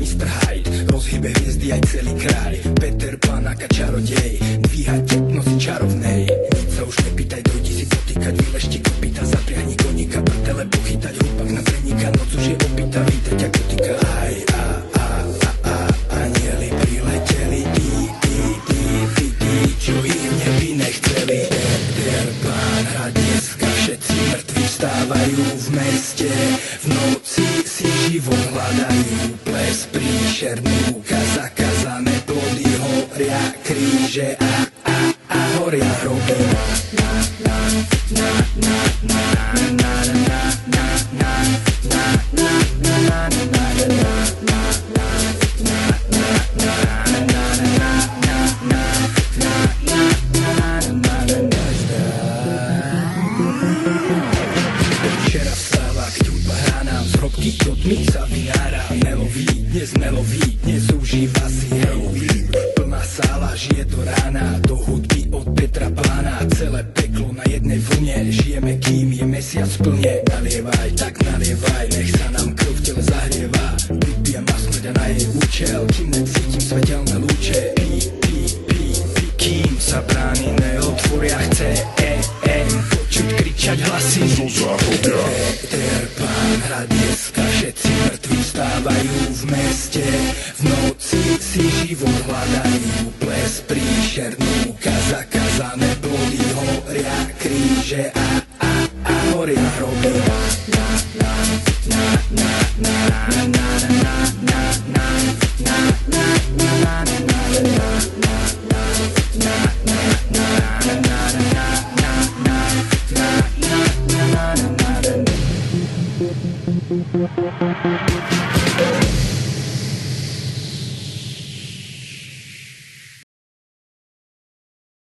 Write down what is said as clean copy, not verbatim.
Mr. Hyde, rozhybe hviezdy aj celý kráľ, Peter Pan aká čarodej, dvíhať noci čarovnej. Nic sa už nepýtaj, dojdi si potýkať, vylešti kopýta, zapriahni koníka, prdele pochytať, hlupak na treníka, noc už je opýta, vítať ťa kotýka. Aj, anieli prileteli, tí, čo ich v nebi nechceli. Peter Pan hrá dneska, všetci mŕtvi vstávajú v meste, v noci si život hľadajú, ples príšerný, múka zakázané, plody horia, kríže a horia hroby. Včera vstáva, keď hudba hrá nám z hrobky, do tmy sa vynára melový, dnes užíva si Halloween. Plná sála, žije do rána, do hudby od Petra Pána, celé peklo na jednej vlne, žijeme kým je mesiac plne. Nalievaj, tak nalievaj, nech sa nám krv v tele zahrieva, vypijem a smrť a na jej účel, kým necítim svetelné lúče. Kým sa brány neotvoria, chce počuť kričať hlasy zo záhodia. Peter Pan hrá dneska, všetci mŕtvi vstávajú v meste, v noci si život hľadajú, ples príšerný,